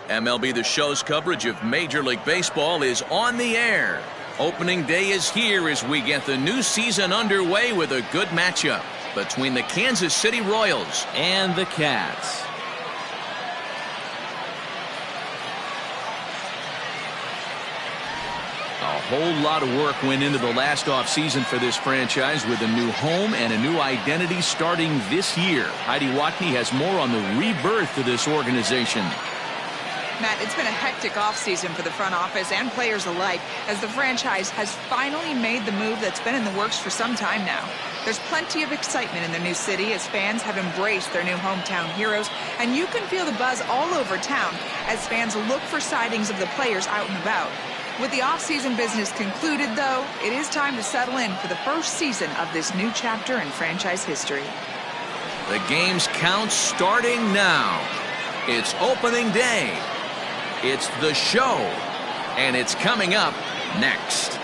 MLB The Show's coverage of Major League Baseball is on the air. Opening day is here as we get the new season underway with a good matchup between the Kansas City Royals and the Cats. A whole lot of work went into the last offseason for this franchise with a new home and a new identity starting this year. Heidi Watney has more on the rebirth of this organization. Matt, it's been a hectic offseason for the front office and players alike as the franchise has finally made the move that's been in the works for some time now. There's plenty of excitement in the new city as fans have embraced their new hometown heroes, and you can feel the buzz all over town as fans look for sightings of the players out and about. With the offseason business concluded, though, it is time to settle in for the first season of this new chapter in franchise history. The game's count starting now. It's opening day. It's the show, and it's coming up next.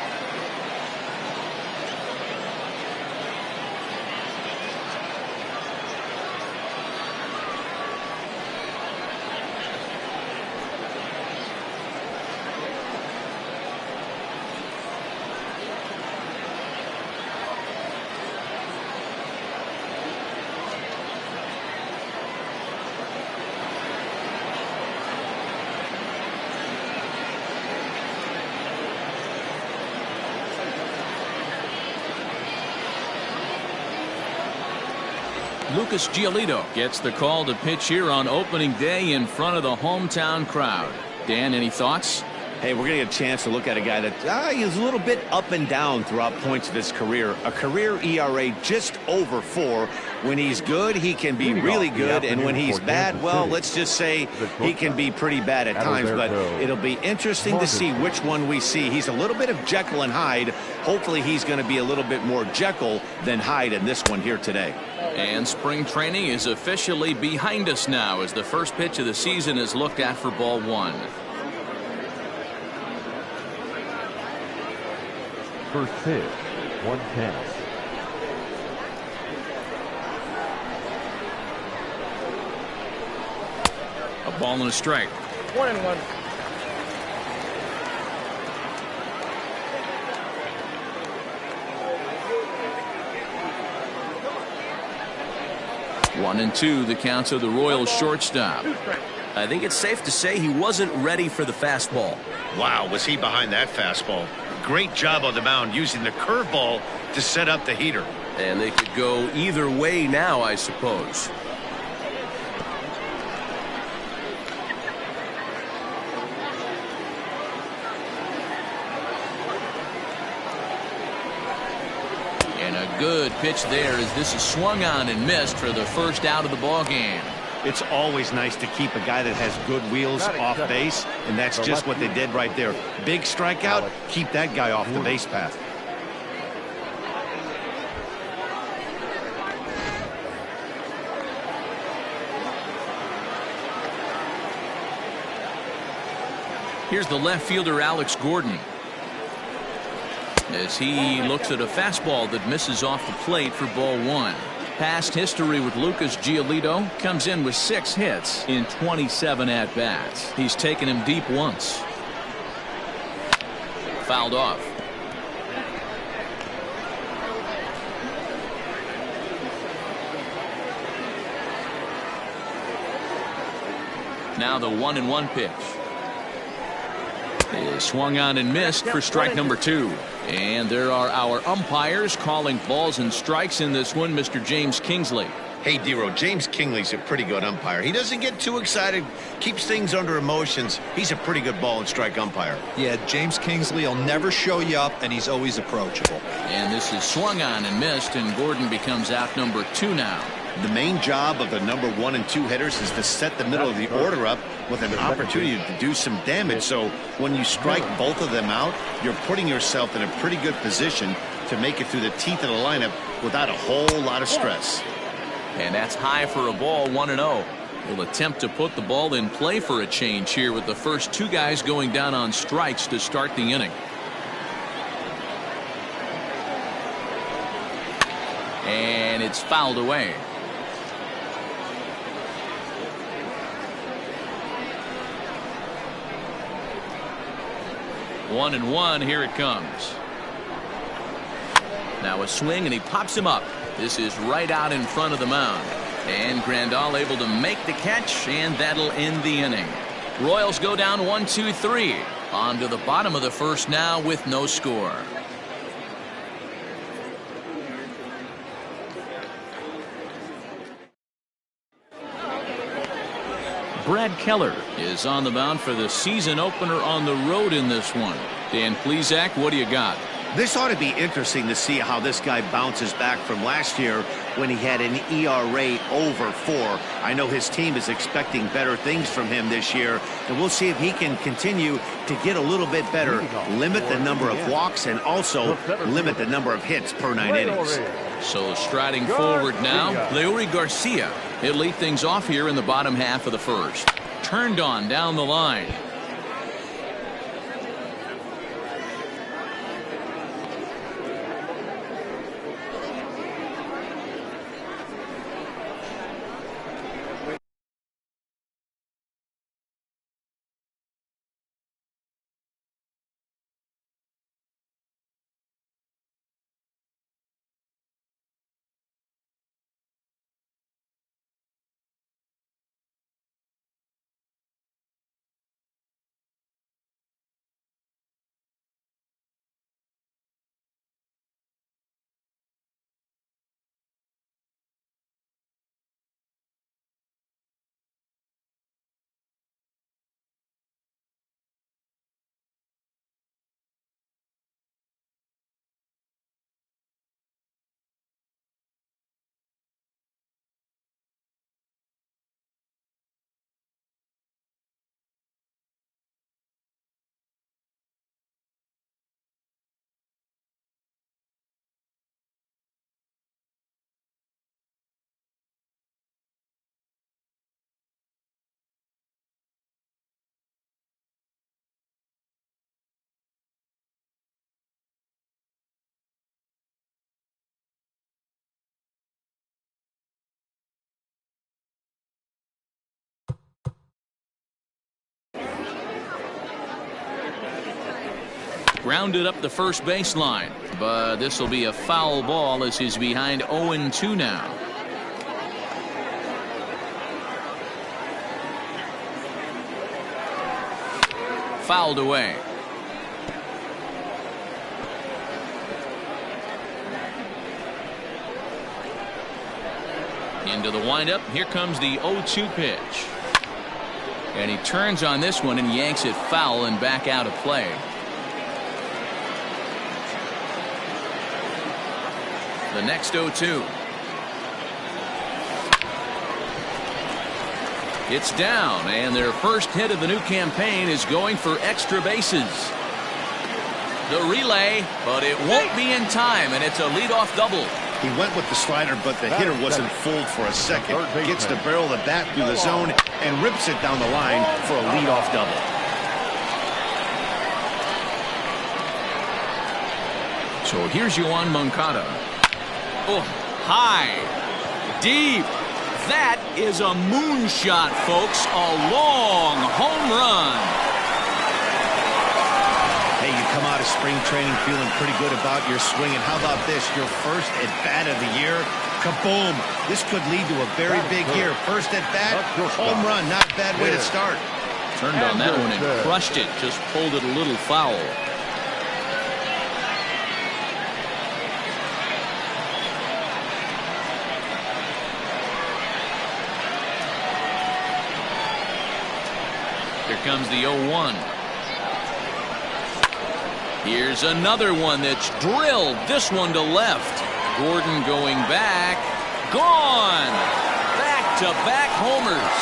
Lucas Giolito gets the call to pitch here on opening day in front of the hometown crowd. Dan, any thoughts? Hey, we're going to get a chance to look at a guy that is a little bit up and down throughout points of his career. A career ERA just over 4. When he's good, he can be really good. And when he's bad, well, let's just say he can be pretty bad at times. But it'll be interesting to see which one we see. He's a little bit of Jekyll and Hyde. Hopefully he's going to be a little bit more Jekyll than Hyde in this one here today. And spring training is officially behind us now as the first pitch of the season is looked at for ball 1. First pitch, 1-10. A ball and a strike. 1-1. One and two, the counts of the Royals shortstop. I think it's safe to say he wasn't ready for the fastball. Wow, was he behind that fastball. Great job on the mound using the curveball to set up the heater. And they could go either way now, I suppose. And a good pitch there as this is swung on and missed for the first out of the ball game. It's always nice to keep a guy that has good wheels off base, and that's just what they did right there. Big strikeout, keep that guy off the base path. Here's the left fielder, Alex Gordon, as he looks at a fastball that misses off the plate for ball 1. Past history with Lucas Giolito, comes in with 6 hits in 27 at-bats. He's taken him deep once. Fouled off. Now the 1-1 pitch is swung on and missed for strike number 2. And there are our umpires calling balls and strikes in this one, Mr. James Kingsley. Hey, Dero, James Kingley's a pretty good umpire. He doesn't get too excited, keeps things under emotions. He's a pretty good ball and strike umpire. Yeah, James Kingsley will never show you up, and he's always approachable. And this is swung on and missed, and Gordon becomes out number 2 now. The main job of the number 1 and 2 hitters is to set the middle of the order up with an opportunity to do some damage. So when you strike both of them out, you're putting yourself in a pretty good position to make it through the teeth of the lineup without a whole lot of stress. And that's high for a ball, 1-0. Will attempt to put the ball in play for a change here with the first 2 guys going down on strikes to start the inning. And it's fouled away. 1-1. Here it comes. Now a swing, and he pops him up. This is right out in front of the mound. And Grandal able to make the catch, and that'll end the inning. Royals go down 1-2-3. On to the bottom of the first now with no score. Brad Keller is on the mound for the season opener on the road in this one. Dan Plesac, what do you got? This ought to be interesting to see how this guy bounces back from last year when he had an ERA over 4. I know his team is expecting better things from him this year, and we'll see if he can continue to get a little bit better, limit the number of walks, and also limit the number of hits per 9 innings. So striding forward now, Leury Garcia. He'll lead things off here in the bottom half of the first. Turned on down the line. Grounded up the first baseline, but this will be a foul ball as he's behind 0-2 now. Fouled away. Into the windup. Here comes the 0-2 pitch. And he turns on this one and yanks it foul and back out of play. The next 0-2. It's down, and their first hit of the new campaign is going for extra bases. The relay, but it won't be in time, and it's a leadoff double. He went with the slider, but the hitter wasn't fooled for a second. Gets the barrel of the bat through the zone and rips it down the line for a leadoff double. So here's Yoan Moncada. Oh, high, deep. That is a moonshot, folks. A long home run. Hey, you come out of spring training feeling pretty good about your swing, and how about this? Your first at-bat of the year, kaboom. This could lead to a very big year. First at-bat, home run. Not a bad way to start. Turned on that one and crushed it. Just pulled it a little foul. Here comes the 0-1. Here's another one that's drilled. This one to left. Gordon going back. Gone. Back-to-back homers.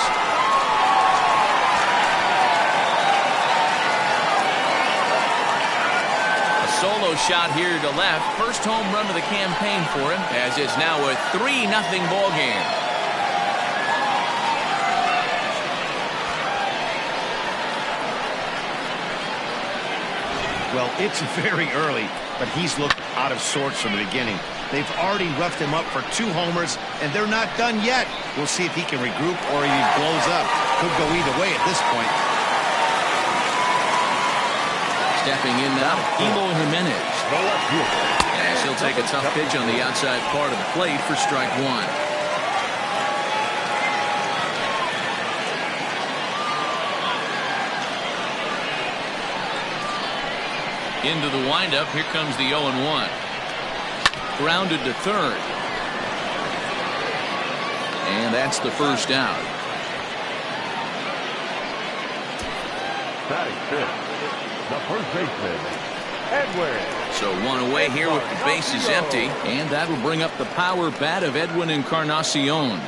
A solo shot here to left. First home run of the campaign for him, as it's now a 3-0 ball game. Well, it's very early, but he's looked out of sorts from the beginning. They've already roughed him up for 2 homers, and they're not done yet. We'll see if he can regroup or he blows up. Could go either way at this point. Stepping in now, Eloy Jimenez. As he'll take a tough pitch on the outside part of the plate for strike one. Into the windup. Here comes the 0-1. Grounded to third. And that's the first out. Batting fifth, the first baseman, Edwin. So one away here with the bases empty. And that will bring up the power bat of Edwin Encarnacion.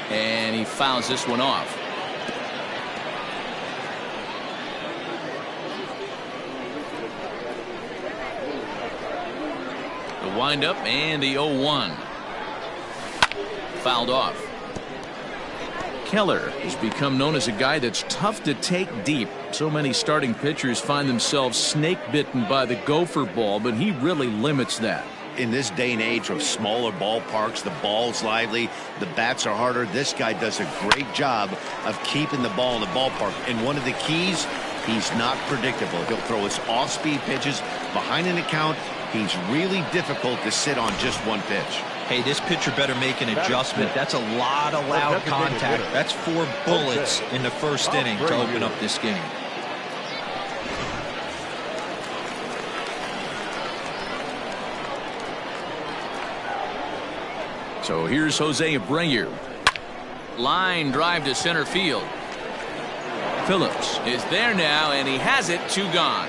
And he fouls this one off. The windup and the 0-1. Fouled off. Keller has become known as a guy that's tough to take deep. So many starting pitchers find themselves snake bitten by the gopher ball, but he really limits that. In this day and age of smaller ballparks, the ball's lively, the bats are harder. This guy does a great job of keeping the ball in the ballpark. And one of the keys, he's not predictable. He'll throw his off-speed pitches behind an account. He's really difficult to sit on just one pitch. Hey, this pitcher better make an adjustment. That's a lot of loud contact. That's 4 bullets in the first inning to open up this game. So here's Jose Abreu. Line drive to center field. Phillips is there now, and he has it. 2 gone.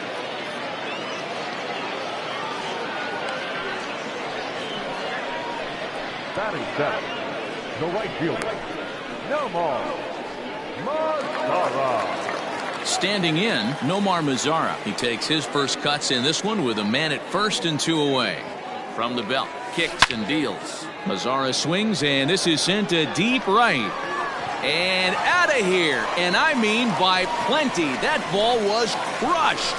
Batting seventh, the right fielder, Nomar Mazara. Standing in, Nomar Mazara. He takes his first cuts in this one with a man at first and 2 away. From the belt, kicks and deals. Mazara swings, and this is sent to deep right. And out of here, and I mean by plenty. That ball was crushed.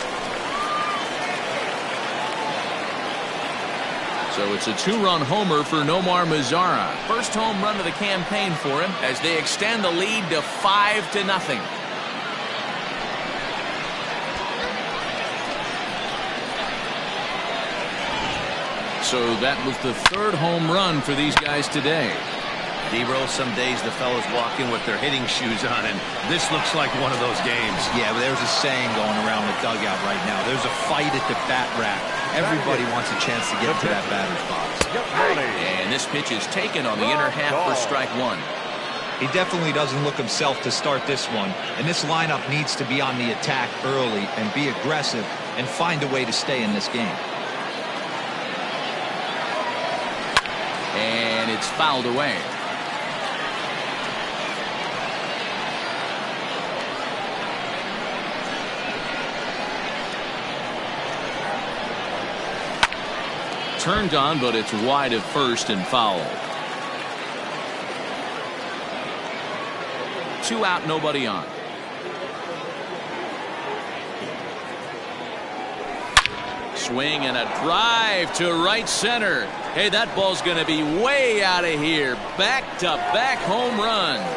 So it's a 2-run homer for Nomar Mazara. First home run of the campaign for him as they extend the lead to 5-0. So that was the 3rd home run for these guys today. D-Roll, some days the fellas walk in with their hitting shoes on, and this looks like one of those games. Yeah, but there's a saying going around the dugout right now. There's a fight at the bat rack. Everybody wants a chance to get to that batter's box. And this pitch is taken on the inner half for strike one. He definitely doesn't look himself to start this one, and this lineup needs to be on the attack early and be aggressive and find a way to stay in this game. And it's fouled away. Turned on, but it's wide of first and foul. 2 out, nobody on. Swing and a drive to right center. Hey, that ball's going to be way out of here. Back-to-back home runs.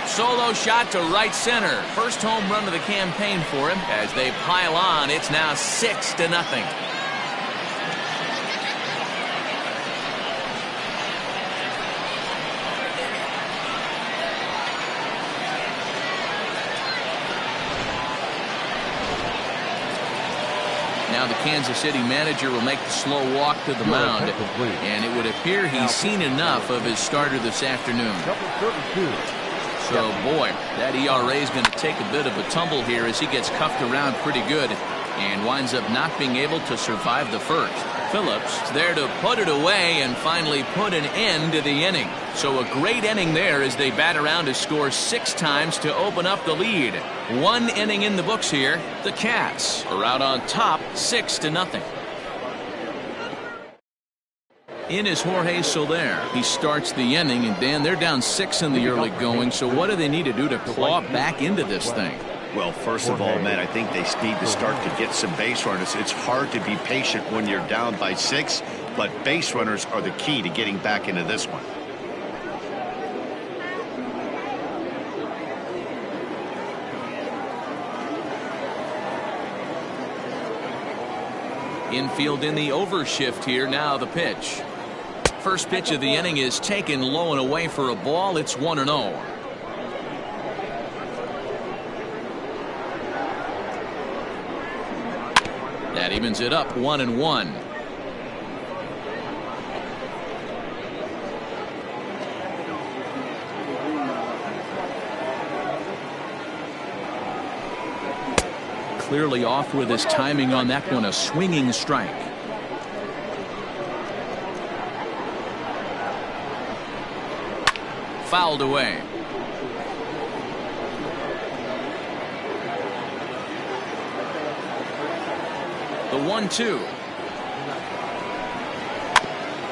Solo shot to right center. First home run of the campaign for him. As they pile on, it's now 6-0. Now the Kansas City manager will make the slow walk to the mound. And it would appear he's seen enough of his starter this afternoon. So, boy, that ERA is going to take a bit of a tumble here as he gets cuffed around pretty good and winds up not being able to survive the first. Phillips is there to put it away and finally put an end to the inning. So a great inning there as they bat around to score 6 times to open up the lead. 1 inning in the books here. The Cats are out on top 6-0. In is Jorge Soler. He starts the inning, and Dan, they're down 6 in the early going. So what do they need to do to claw back into this thing? Well, first of all, Matt, I think they need to start to get some base runners. It's hard to be patient when you're down by 6, but base runners are the key to getting back into this one. Infield in the overshift here. Now the pitch. First pitch of the inning is taken low and away for a ball. It's 1-0. That evens it up 1-1. Clearly off with his timing on that one. A swinging strike. Fouled away. The 1-2.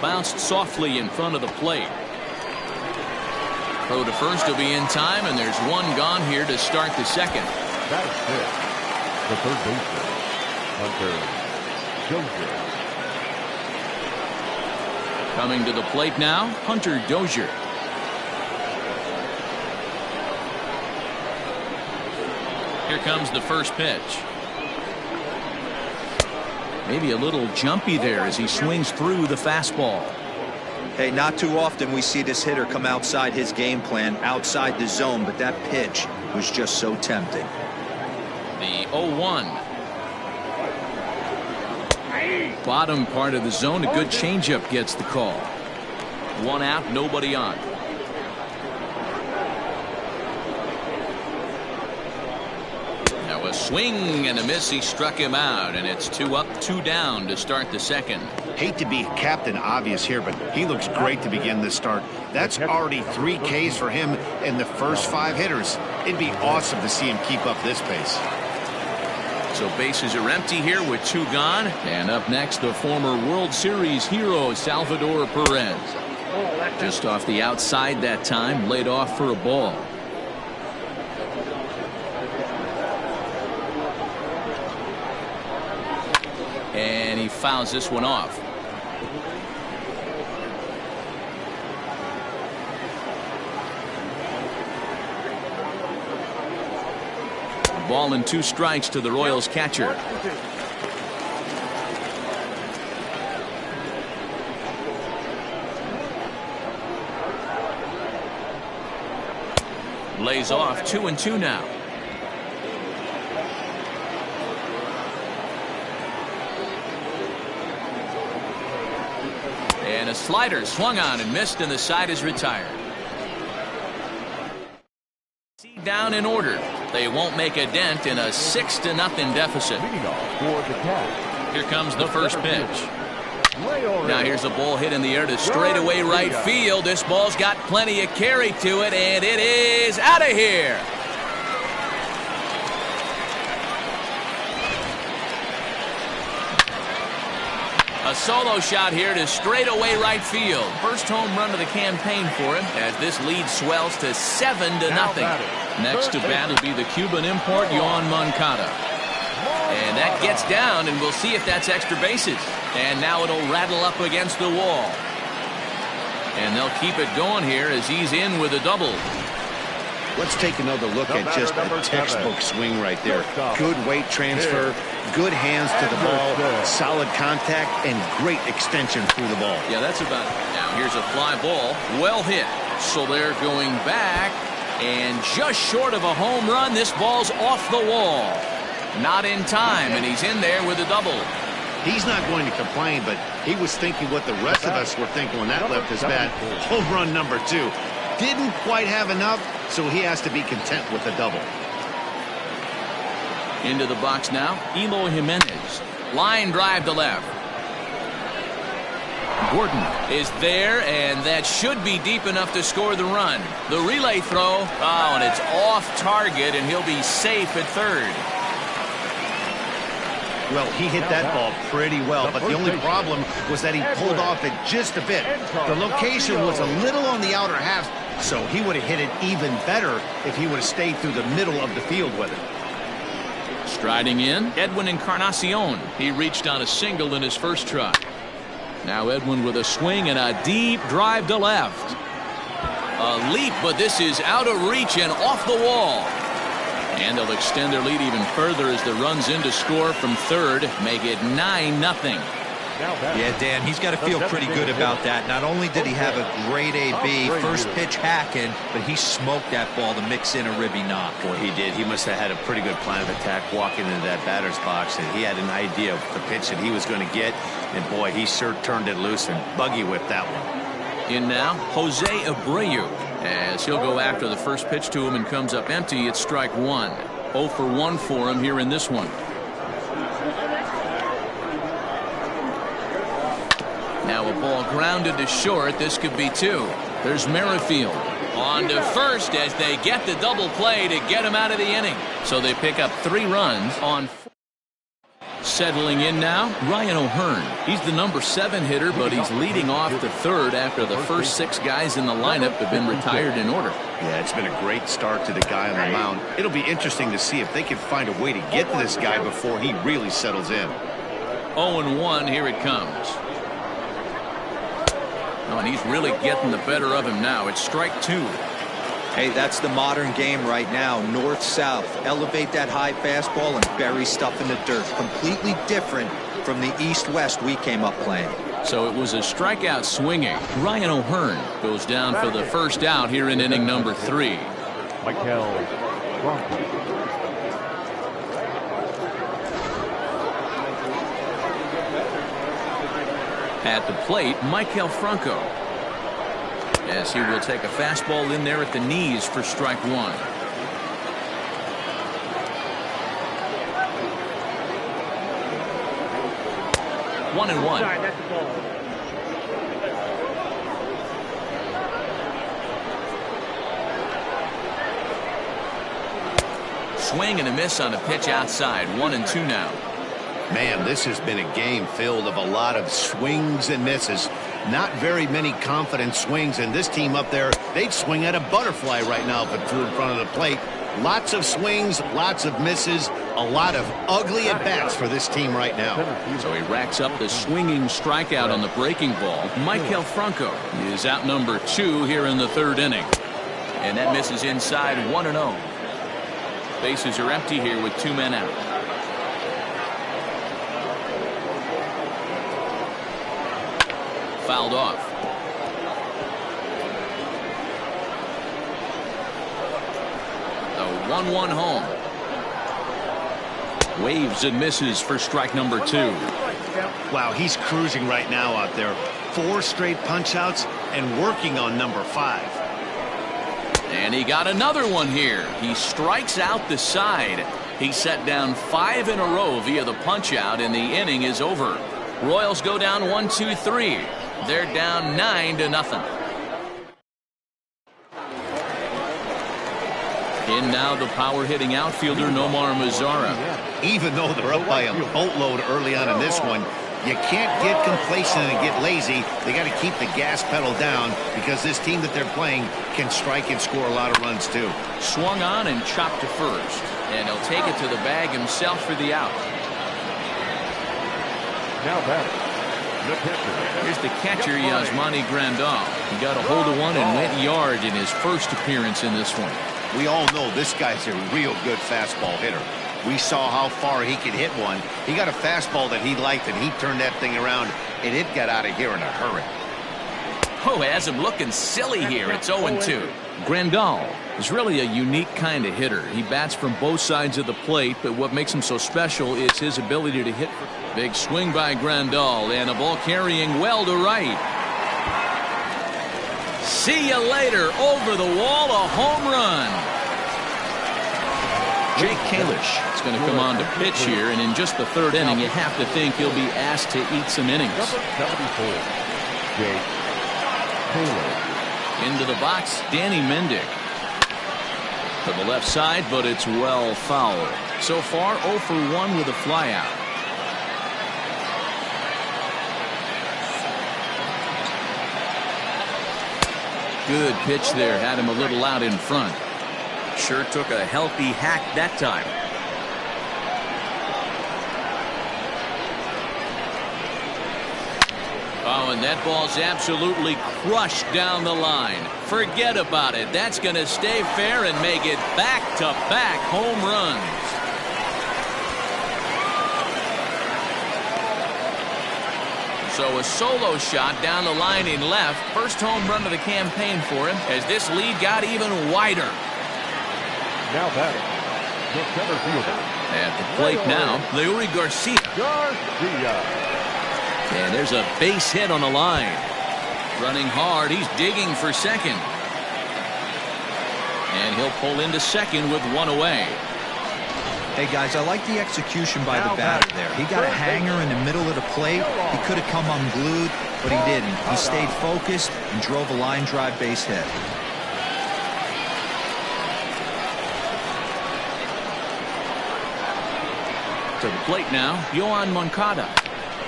Bounced softly in front of the plate. Throw to first will be in time, and there's one gone here to start the second. That's it. The third baseman, Hunter Dozier. Coming to the plate now, Hunter Dozier. Here comes the first pitch. Maybe a little jumpy there as he swings through the fastball. Hey, not too often we see this hitter come outside his game plan, outside the zone, but that pitch was just so tempting. The 0-1. Bottom part of the zone, a good changeup gets the call. One out, nobody on. Now a swing and a miss. He struck him out, and it's 2 up, 2 down to start the second. Hate to be Captain Obvious here, but he looks great to begin this start. That's already 3 Ks for him in the first 5 hitters. It'd be awesome to see him keep up this pace. So bases are empty here with 2 gone. And up next, the former World Series hero, Salvador Perez. Just off the outside that time, laid off for a ball. And he fouls this one off. Ball and 2 strikes to the Royals catcher. Lays off 2-2 now. And a slider swung on and missed, and the side is retired. Down in order. They won't make a dent in a 6-0 deficit. Here comes the first pitch. Now here's a ball hit in the air to straightaway right field. This ball's got plenty of carry to it, and it is out of here. A solo shot here to straightaway right field. First home run of the campaign for him as this lead swells to 7-0. Next to bat will be the Cuban import, Yoan Moncada. And that gets down, and we'll see if that's extra bases. And now it'll rattle up against the wall. And they'll keep it going here as he's in with a double. Let's take another look at just a textbook swing right there. Good weight transfer, good hands to the ball, solid contact, and great extension through the ball. Yeah, that's about it. Now here's a fly ball, well hit. So they're going back, and just short of a home run, this ball's off the wall. Not in time, and he's in there with a double. He's not going to complain, but he was thinking what the rest of us were thinking when that left his bat. Home run number 2. Didn't quite have enough, so he has to be content with a double. Into the box now, Eloy Jimenez. Line drive to left. Gordon is there, and that should be deep enough to score the run. The relay throw, and it's off target, and he'll be safe at third. Well, he hit that ball pretty well, but the only problem was that he pulled off it just a bit. The location was a little on the outer half, so he would have hit it even better if he would have stayed through the middle of the field with it. Striding in, Edwin Encarnacion. He reached on a single in his first try. Now Edwin with a swing and a deep drive to left. A leap, but this is out of reach and off the wall. And they'll extend their lead even further as the runs in to score from third, make it 9-0. Yeah, Dan, he's got to feel pretty good about that. Not only did he have a great AB, first pitch hacking, but he smoked that ball to mix in a ribby knock. Boy, he did. He must have had a pretty good plan of attack walking into that batter's box, and he had an idea of the pitch that he was going to get, and boy, he sure turned it loose and buggy whipped that one. In now, Jose Abreu, as he'll go after the first pitch to him and comes up empty. It's strike one. 0 for 1 for him here in this one. Now a ball grounded to short. This could be 2. There's Merrifield on to first as they get the double play to get him out of the inning. So they pick up 3 runs on. Settling in now, Ryan O'Hearn. He's the number 7 hitter, but he's leading off to third after the first 6 guys in the lineup have been retired in order. Yeah, it's been a great start to the guy on the mound. It'll be interesting to see if they can find a way to get to this guy before he really settles in. 0-1, here it comes. Oh, and he's really getting the better of him now. It's strike 2. Hey, that's the modern game right now. North-south. Elevate that high fastball and bury stuff in the dirt. Completely different from the east-west we came up playing. So it was a strikeout swinging. Ryan O'Hearn goes down for the first out here in inning number 3. At the plate, Michael Franco, as he will take a fastball in there at the knees for strike 1. 1-1. Swing and a miss on a pitch outside. 1-2 now. Man, this has been a game filled of a lot of swings and misses. Not very many confident swings, and this team up there, they'd swing at a butterfly right now if it flew in front of the plate. Lots of swings, lots of misses, a lot of ugly at-bats for this team right now. So he racks up the swinging strikeout on the breaking ball. Michael Franco is out number 2 here in the 3rd inning. And that misses inside. 1-0. Bases are empty here with 2 men out. Fouled off. The 1-1 home. Waves and misses for strike number 2. Wow, he's cruising right now out there. 4 straight punch-outs and working on number 5. And he got another one here. He strikes out the side. He set down 5 in a row via the punch-out, and the inning is over. Royals go down 1-2-3. They're down 9-0. In now the power-hitting outfielder Nomar Mazara. Even though they're up by a boatload early on in this one, you can't get complacent and get lazy. They got to keep the gas pedal down because this team that they're playing can strike and score a lot of runs too. Swung on and chopped to first, and he'll take it to the bag himself for the out. Now batting. Here's the catcher, Yasmani Grandal. He got a hold of one and went yard in his first appearance in this one. We all know this guy's a real good fastball hitter. We saw how far he could hit one. He got a fastball that he liked, and he turned that thing around, and it got out of here in a hurry. Oh, has him looking silly here. It's 0-2. Grandal is really a unique kind of hitter. He bats from both sides of the plate, but what makes him so special is his ability to hit. Big swing by Grandal, and a ball carrying well to right. See you later. Over the wall, a home run. Jake Kalish is going to come on to pitch here, and in just the 3rd inning, you have to think he'll be asked to eat some innings. Number 74, Jake Kalish. Into the box, Danny Mendick. To the left side, but it's well fouled. So far, 0 for 1 with a flyout. Good pitch there. Had him a little out in front. Sure took a healthy hack that time. Oh, and that ball's absolutely crushed down the line. Forget about it. That's going to stay fair and make it back-to-back home runs. So a solo shot down the line in left. First home run of the campaign for him as this lead got even wider. Now batting, the center fielder. At the plate now, Leury Garcia. And there's a base hit on the line. Running hard, he's digging for second. And he'll pull into second with one away. Hey, guys, I like the execution by the batter there. He got a hanger in the middle of the plate. He could have come unglued, but he didn't. He stayed focused and drove a line drive base hit. To the plate now, Yohan Moncada.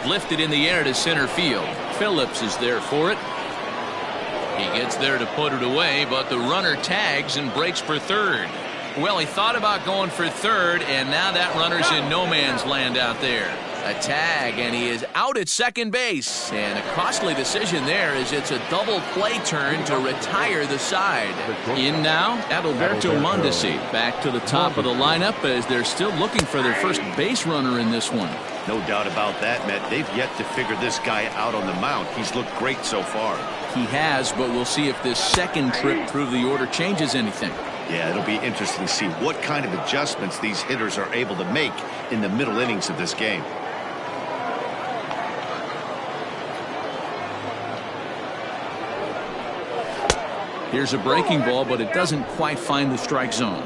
Lifted in the air to center field. Phillips is there for it. He gets there to put it away, but the runner tags and breaks for third. Well, he thought about going for third, and now that runner's in no man's land out there. A tag, and he is out at second base. And a costly decision there as it's a double play turn to retire the side. In now, Adalberto Mondesi back to the top of the lineup as they're still looking for their first base runner in this one. No doubt about that, Matt. They've yet to figure this guy out on the mound. He's looked great so far. He has, but we'll see if this second trip through the order changes anything. Yeah, it'll be interesting to see what kind of adjustments these hitters are able to make in the middle innings of this game. Here's a breaking ball, but it doesn't quite find the strike zone.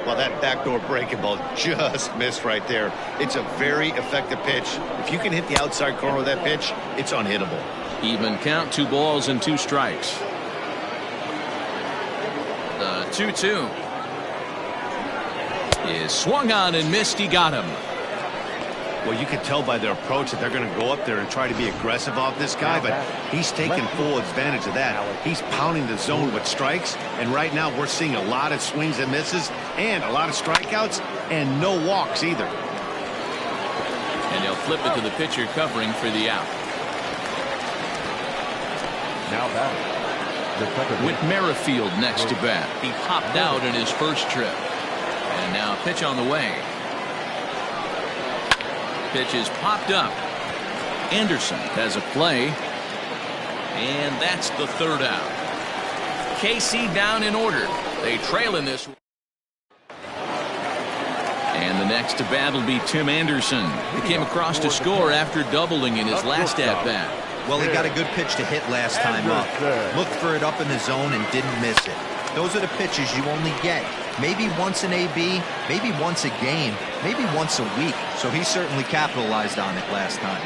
Well, that backdoor breaking ball just missed right there. It's a very effective pitch. If you can hit the outside corner of that pitch, it's unhittable. Even count, 2 balls and 2 strikes. The 2-2 is swung on and missed. He got him. Well, you can tell by their approach that they're going to go up there and try to be aggressive off this guy, but he's taking full advantage of that. He's pounding the zone with strikes, and right now we're seeing a lot of swings and misses and a lot of strikeouts and no walks either. And they'll flip it to the pitcher covering for the out. Now batting, the second With Merrifield next to bat. He popped out in his first trip. And now pitch on the way. Pitch is popped up. Anderson has a play. And that's the third out. KC down in order. They trail in this. And the next to bat will be Tim Anderson. He came across to score after doubling in his last at-bat. Well, he got a good pitch to hit last time up. Looked for it up in the zone and didn't miss it. Those are the pitches you only get. Maybe once an AB, maybe once a game, maybe once a week. So he certainly capitalized on it last time.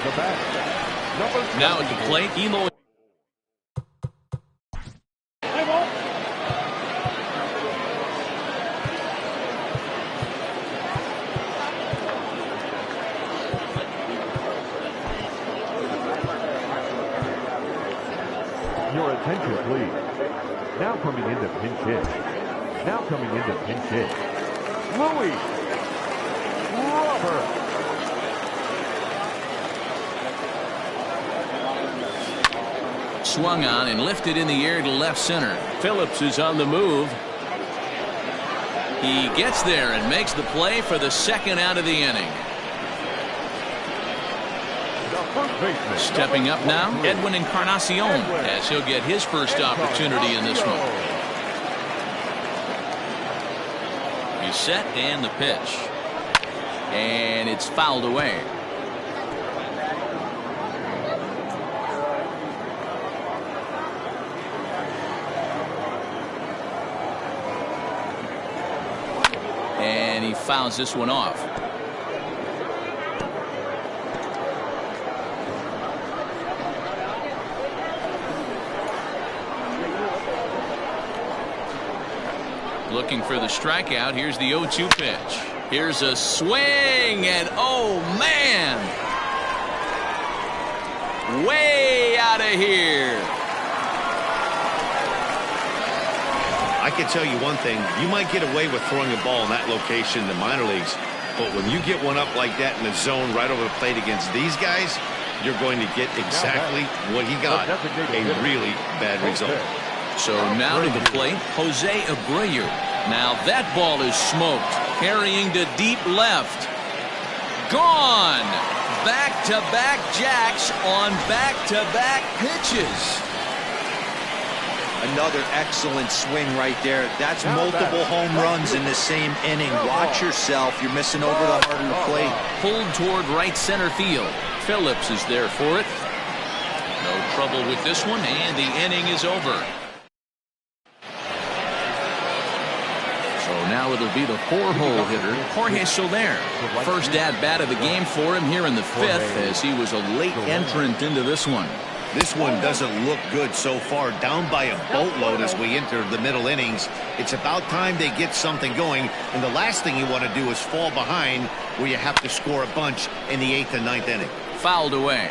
The bat, number Now at the plate, Eloy. Your attention, please. Now coming in to pinch hit. Now coming in to pinch hit. Louis Robert. Swung on and lifted in the air to left center. Phillips is on the move. He gets there and makes the play for the second out of the inning. Stepping up now, Edwin Encarnacion, as he'll get his first opportunity in this one. He's set and the pitch. And it's fouled away. And he fouls this one off. Looking for the strikeout. Here's the 0-2 pitch. Here's a swing, and oh man, way out of here. I can tell you one thing. You might get away with throwing a ball in that location in the minor leagues, But when you get one up like that in the zone right over the plate against these guys, you're going to get exactly what he got, a really bad result. So now to the plate, Jose Abreu. Now that ball is smoked, carrying to deep left. Gone! Back-to-back jacks on back-to-back pitches. Another excellent swing right there. That's multiple home runs in the same inning. Watch yourself. You're missing over the heart of the plate. Pulled toward right center field. Phillips is there for it. No trouble with this one, and the inning is over. So now it'll be the 4-hole hitter, Jorge Soler. First at-bat of the game for him here in the 5th, as he was a late entrant into this one. This one doesn't look good so far, down by a boatload as we enter the middle innings. It's about time they get something going, and the last thing you want to do is fall behind where you have to score a bunch in the 8th and 9th inning. Fouled away.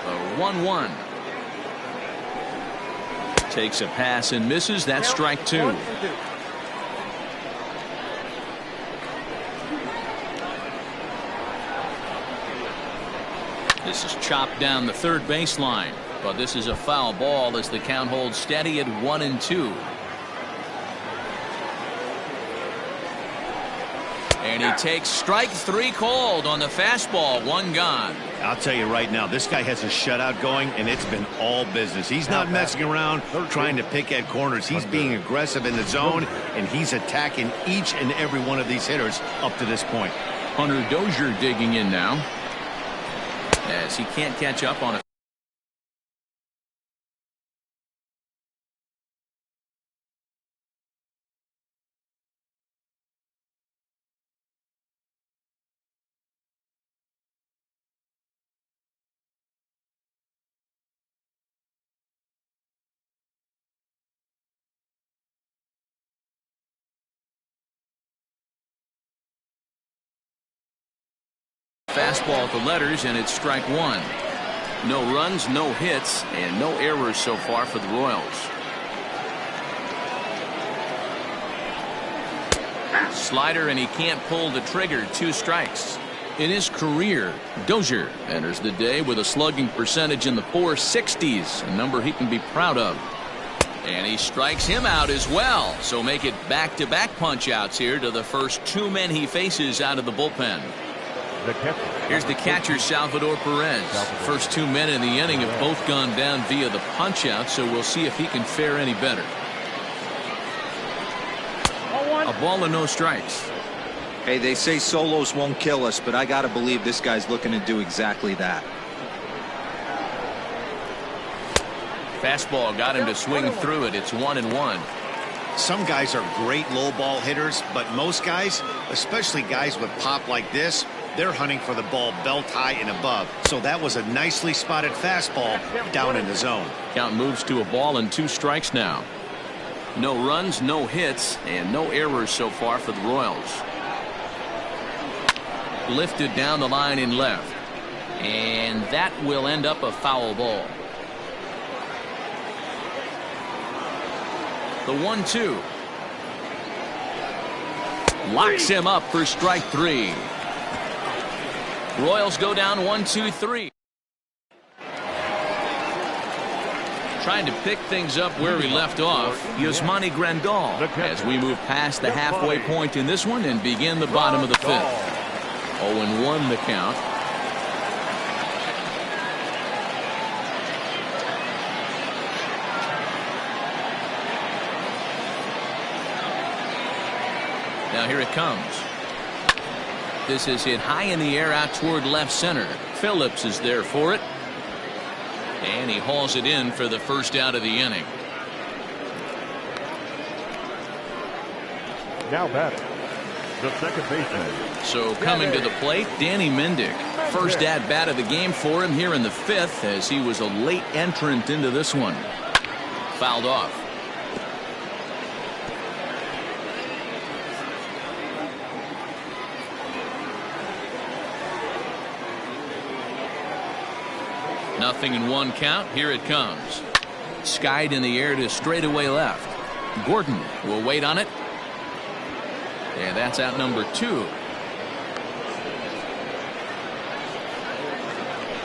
The 1-1. Takes a pass and misses. That's strike 2. This is chopped down the third baseline, but this is a foul ball as the count holds steady at 1-2. And he takes strike 3 called on the fastball. 1 gone. I'll tell you right now, this guy has a shutout going, and it's been all business. He's not messing around trying to pick at corners. He's being aggressive in the zone, and he's attacking each and every one of these hitters up to this point. Hunter Dozier digging in now, as he can't catch up on it. Fastball at the letters, and it's strike 1. No runs, no hits, and no errors so far for the Royals. Slider, and he can't pull the trigger. 2 strikes. In his career, Dozier enters the day with a slugging percentage in the 460s, a number he can be proud of. And he strikes him out as well. So make it back-to-back punch-outs here to the first 2 men he faces out of the bullpen. Here's the catcher, Salvador Perez. First 2 men in the inning have both gone down via the punch-out, so we'll see if he can fare any better. A ball and no strikes. Hey, they say solos won't kill us, but I got to believe this guy's looking to do exactly that. Fastball got him to swing through it. It's 1-1. Some guys are great low ball hitters, but most guys, especially guys with pop like this, they're hunting for the ball belt high and above. So that was a nicely spotted fastball down in the zone. Count moves to a ball and 2 strikes now. No runs, no hits, and no errors so far for the Royals. Lifted down the line in left, and that will end up a foul ball. The 1-2 locks him up for strike 3. Royals go down 1-2-3. Trying to pick things up where we left off, Yasmani Grandal, as we move past the halfway point in this one and begin the bottom of the 5th. 0-1 the count. Now here it comes. This is hit high in the air out toward left center. Phillips is there for it. And he hauls it in for the first out of the inning. Now batting, the second baseman. So coming to the plate, Danny Mendick. First at bat of the game for him here in the 5th, as he was a late entrant into this one. Fouled off. Nothing in 1 count. Here it comes. Skied in the air to straightaway left. Gordon will wait on it. And that's out number 2.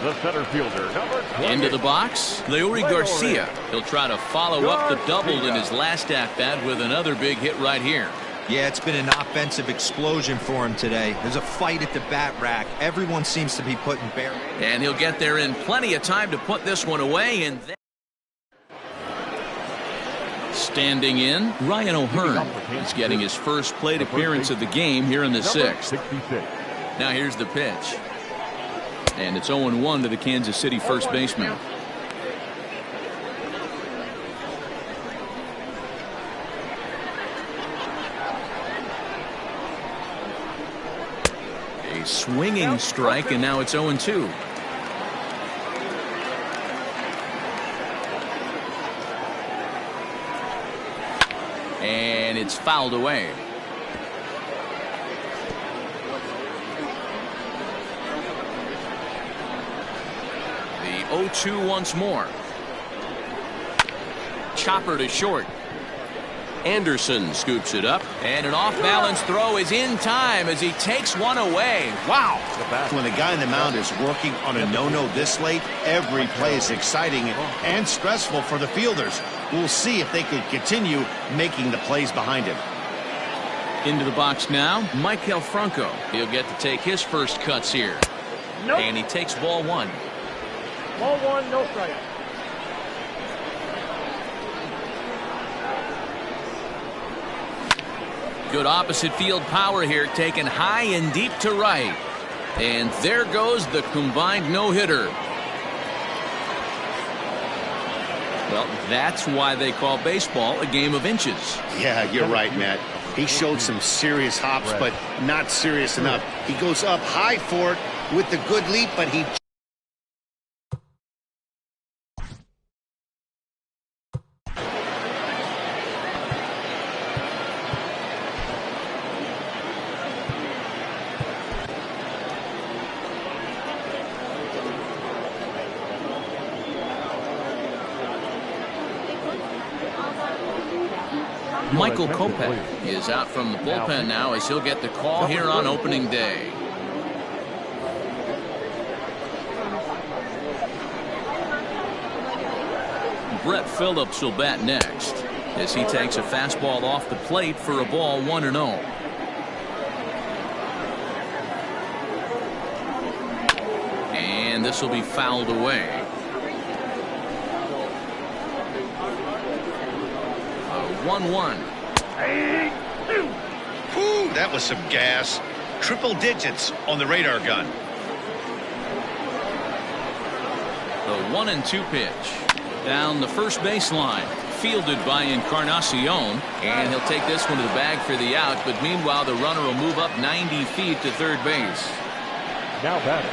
The center fielder, number 20. Into the box, Leury Garcia. He'll try to follow up the double in his last at-bat with another big hit right here. Yeah, it's been an offensive explosion for him today. There's a fight at the bat rack. Everyone seems to be putting bare. And he'll get there in plenty of time to put this one away. And then standing in, Ryan O'Hearn. He's getting his first plate appearance of the game here in the 6th. Now here's the pitch. And it's 0-1 to the Kansas City first baseman. A swinging strike, and now it's 0-2. And it's fouled away. The 0-2 once more. Chopper to short. Anderson scoops it up, and an off-balance throw is in time as he takes one away. Wow. When the guy on the mound is working on a no-no this late, every play is exciting and stressful for the fielders. We'll see if they can continue making the plays behind him. Into the box now, Michael Franco. He'll get to take his first cuts here. Nope. And he takes ball 1. Ball 1, no strike. Good opposite field power here, taken high and deep to right. And there goes the combined no-hitter. Well, that's why they call baseball a game of inches. Yeah, you're right, Matt. He showed some serious hops, but not serious enough. He goes up high for it with the good leap, but he... Michael Kopech is out from the bullpen now as he'll get the call here on opening day. Brett Phillips will bat next as he takes a fastball off the plate for a ball 1-0. And this will be fouled away. 1-1. Whew, that was some gas. Triple digits on the radar gun. The 1-2 pitch. Down the first baseline. Fielded by Encarnacion. And he'll take this one to the bag for the out. But meanwhile, the runner will move up 90 feet to third base. Now batting.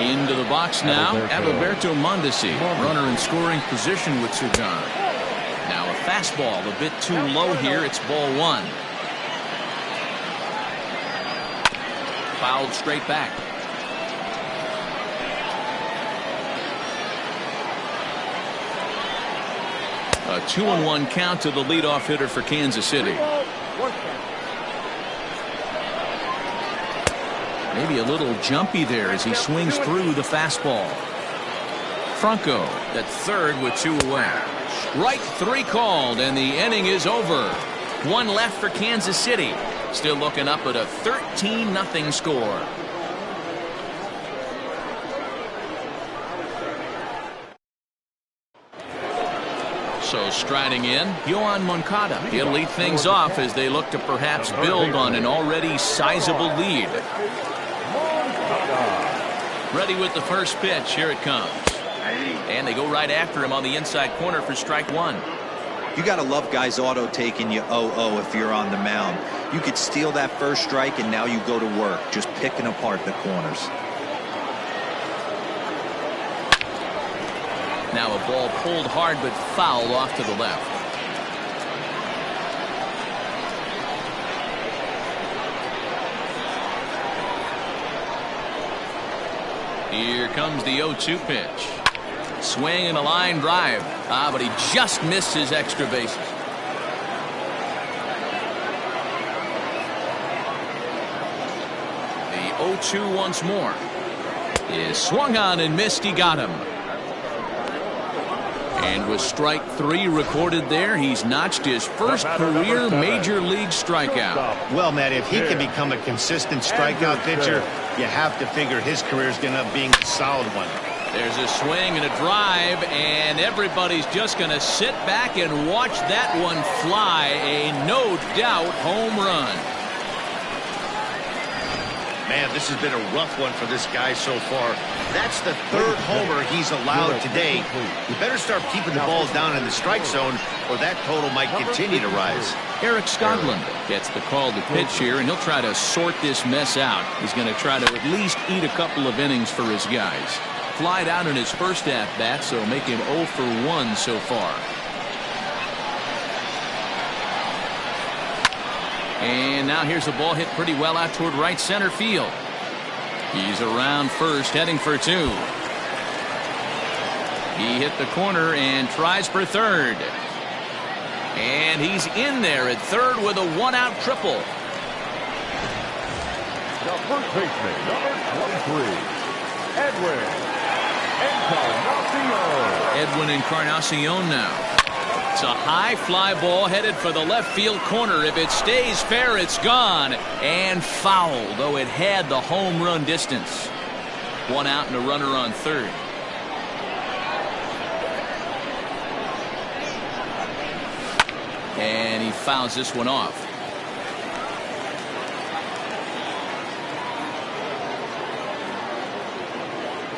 Into the box now, Adalberto Mondesi. Runner in scoring position with Sugan. Now a fastball a bit too low here. It's ball 1. Fouled straight back. A 2-1 count to the leadoff hitter for Kansas City. Maybe a little jumpy there as he swings through the fastball. Franco at third with 2 away. Strike 3 called, and the inning is over. 1 left for Kansas City. Still looking up at a 13-0 score. So striding in, Yohan Moncada. He'll lead things off as they look to perhaps build on an already sizable lead. Ready with the first pitch. Here it comes. And they go right after him on the inside corner for strike 1. You got to love guys auto taking you 0-0 if you're on the mound. You could steal that first strike and now you go to work just picking apart the corners. Now a ball pulled hard but fouled off to the left. Here comes the 0-2 pitch. Swing and a line drive. But he just missed his extra bases. 0-2 once more. Is swung on and missed. He got him. And with strike 3 recorded there, he's notched his first career major league strikeout. Well, Matt, if he can become a consistent strikeout pitcher, you have to figure his career is going to end up being a solid one. There's a swing and a drive, and everybody's just going to sit back and watch that one fly. A no-doubt home run. Man, this has been a rough one for this guy so far. That's the 3rd homer he's allowed today. You better start keeping the balls down in the strike zone, or that total might continue to rise. Eric Skoglund gets the call to pitch here, and he'll try to sort this mess out. He's going to try to at least eat a couple of innings for his guys. Flied out in his first at-bat, so making 0 for 1 so far. And now here's a ball hit pretty well out toward right center field. He's around first, heading for 2. He hit the corner and tries for third. And he's in there at third with a 1-out triple. The first baseman, number 23, Edwin Encarnacion now. It's a high fly ball headed for the left field corner. If it stays fair, it's gone. And foul, though it had the home run distance. 1 out and a runner on third. And he fouls this one off.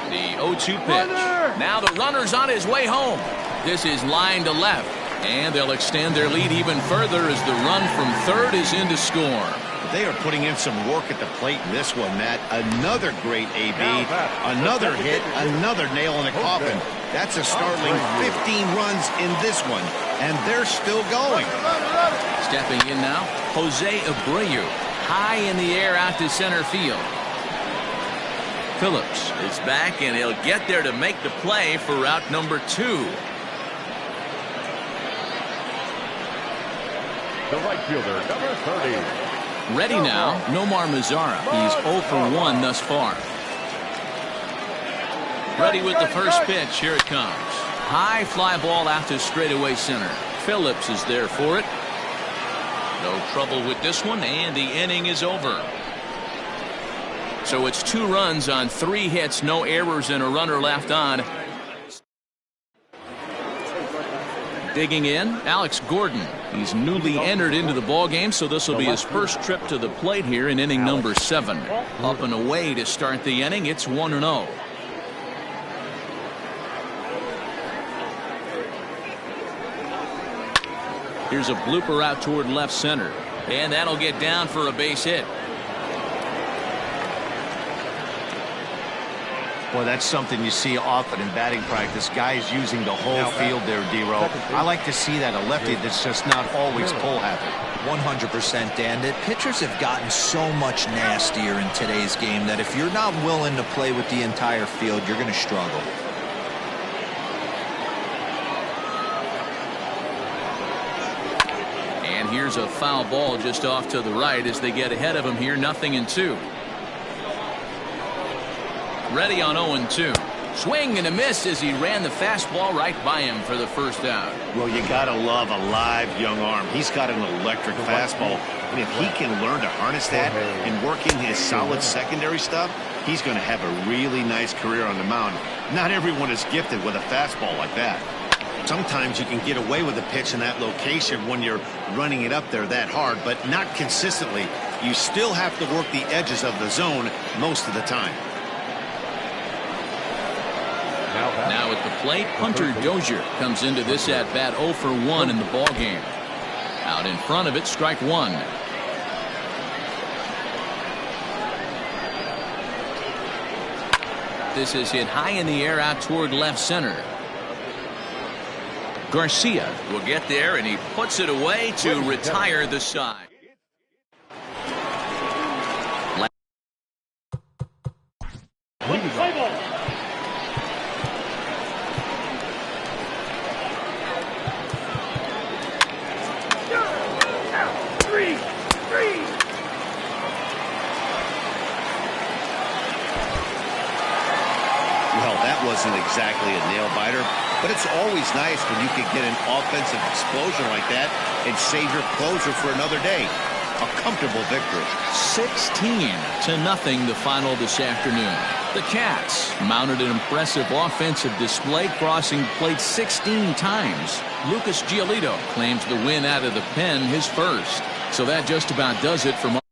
The 0-2 pitch. Now the runner's on his way home. This is line to left. And they'll extend their lead even further as the run from third is in to score. They are putting in some work at the plate in this one, Matt. Another great AB, another hit, another nail in the coffin. That's a startling 15 runs in this one, and they're still going. Stepping in now, Jose Abreu, high in the air out to center field. Phillips is back, and he'll get there to make the play for route number 2. The right fielder, number 30. Ready now, Nomar Mazara. He's 0 for 1 thus far. Ready with the first pitch. Here it comes. High fly ball out to straightaway center. Phillips is there for it. No trouble with this one, and the inning is over. So it's 2 runs on 3 hits, no errors, and a runner left on. Digging in, Alex Gordon. He's newly entered into the ballgame, so this will be his first trip to the plate here in inning number 7. Up and away to start the inning. It's 1-0. Here's a blooper out toward left center, and that'll get down for a base hit. Well, that's something you see often in batting practice. Guys using the whole field there, D-Row. I like to see that. A lefty that's just not always pull happy. 100%, Dan. The pitchers have gotten so much nastier in today's game that if you're not willing to play with the entire field, you're going to struggle. And here's a foul ball just off to the right as they get ahead of him here. 0-2. Ready on 0-2. Swing and a miss as he ran the fastball right by him for the first out. Well, you gotta love a live young arm. He's got an electric fastball, and if he can learn to harness that and work in his solid secondary stuff, he's going to have a really nice career on the mound. Not everyone is gifted with a fastball like that. Sometimes you can get away with a pitch in that location when you're running it up there that hard, but not consistently. You still have to work the edges of the zone most of the time. Now at the plate, Hunter Dozier comes into this at-bat 0 for 1 in the ballgame. Out in front of it, strike 1. This is hit high in the air out toward left center. Garcia will get there, and he puts it away to retire the side. isn't exactly a nail-biter, but it's always nice when you can get an offensive explosion like that and save your closer for another day. A comfortable victory. 16-0 the final this afternoon. The Cats mounted an impressive offensive display, crossing plate 16 times. Lucas Giolito claims the win out of the pen, his first. So that just about does it for